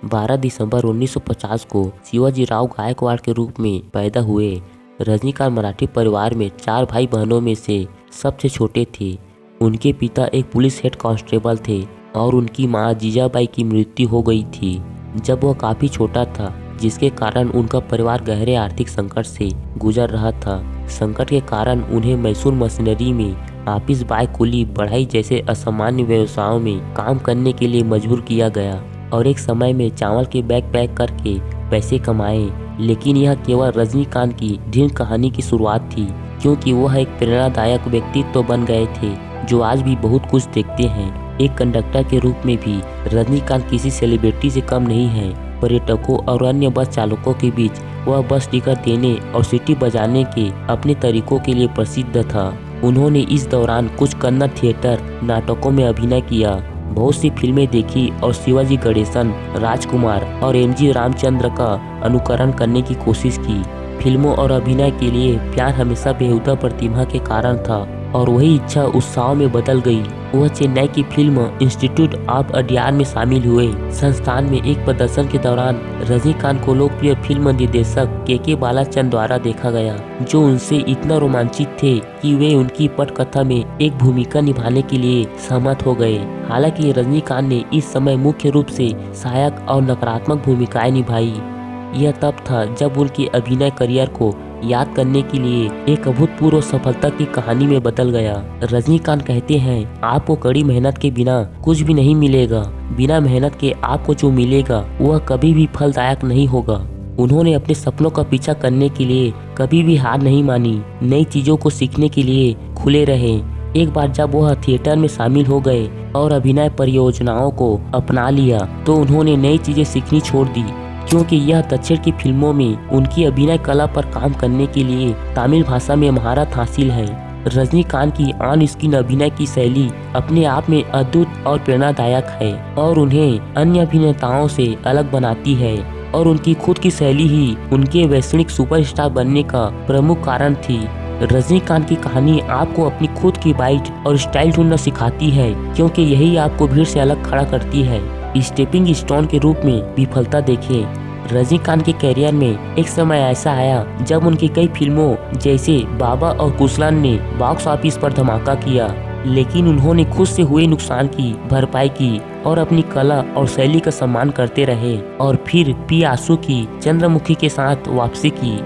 12 दिसंबर 1950 को शिवाजी राव गायकवाड़ के रूप में पैदा हुए। रजनीकांत मराठी परिवार में 4 भाई बहनों में से सबसे छोटे थे। उनके पिता एक पुलिस हेड कांस्टेबल थे और उनकी मां जीजाबाई की मृत्यु हो गई थी जब वह काफ़ी छोटा था, जिसके कारण उनका परिवार गहरे आर्थिक संकट से गुजर रहा था। संकट के कारण उन्हें मैसूर मशीनरी में ऑफिस बॉय, कुली, बढ़ई जैसे असामान्य व्यवसायों में काम करने के लिए मजबूर किया गया और एक समय में चावल के बैग पैक करके पैसे कमाए। लेकिन यह केवल रजनीकांत की दीर्घ कहानी की शुरुआत थी, क्योंकि वह एक प्रेरणादायक व्यक्तित्व बन गए थे जो आज भी बहुत कुछ देखते हैं। एक कंडक्टर के रूप में भी रजनीकांत किसी सेलिब्रिटी से कम नहीं है। पर्यटकों और अन्य बस चालकों के बीच वह बस टिकट देने और सीटी बजाने के अपने तरीकों के लिए प्रसिद्ध था। उन्होंने इस दौरान कुछ कन्नड़ थिएटर नाटकों में अभिनय किया, बहुत सी फिल्में देखी और शिवाजी गणेशन, राजकुमार और एमजी रामचंद्र का अनुकरण करने की कोशिश की। फिल्मों और अभिनय के लिए प्यार हमेशा बेहुदा प्रतिभा के कारण था और वही इच्छा उत्साह में बदल गई। वह चेन्नई की फिल्म इंस्टीट्यूट ऑफ अडयार में शामिल हुए। संस्थान में एक प्रदर्शन के दौरान रजनीकांत को लोकप्रिय फिल्म निर्देशक के बालाचंद द्वारा देखा गया, जो उनसे इतना रोमांचित थे कि वे उनकी पटकथा में एक भूमिका निभाने के लिए सहमत हो गए। हालांकि रजनीकांत ने इस समय मुख्य रूप से सहायक और नकारात्मक भूमिकाएं निभाई। यह तब था जब उनके अभिनय करियर को याद करने के लिए एक अभूतपूर्व सफलता की कहानी में बदल गया। रजनीकांत कहते हैं, आपको कड़ी मेहनत के बिना कुछ भी नहीं मिलेगा। बिना मेहनत के आपको जो मिलेगा वह कभी भी फलदायक नहीं होगा। उन्होंने अपने सपनों का पीछा करने के लिए कभी भी हार नहीं मानी, नई चीजों को सीखने के लिए खुले रहे। एक बार जब वह थिएटर में शामिल हो गए और अभिनय परियोजनाओं को अपना लिया तो उन्होंने नई चीजें सीखनी छोड़ दी, क्योंकि यह दक्षिण की फिल्मों में उनकी अभिनय कला पर काम करने के लिए तमिल भाषा में महारत हासिल है। रजनीकांत की ऑन स्क्रीन अभिनय की शैली अपने आप में अद्भुत और प्रेरणादायक है और उन्हें अन्य अभिनेताओं से अलग बनाती है, और उनकी खुद की शैली ही उनके वैश्विक सुपरस्टार बनने का प्रमुख कारण थी। रजनीकांत की कहानी आपको अपनी खुद की बाइट और स्टाइल ढूंढना सिखाती है, क्योंकि यही आपको भीड़ से अलग खड़ा करती है। स्टेपिंग स्टोन के रूप में विफलता देखें। रजनीकांत के करियर में एक समय ऐसा आया जब उनकी कई फिल्मों जैसे बाबा और कुशलन ने बॉक्स ऑफिस पर धमाका किया, लेकिन उन्होंने खुद से हुए नुकसान की भरपाई की और अपनी कला और शैली का सम्मान करते रहे और फिर पी आसू की चंद्रमुखी के साथ वापसी की।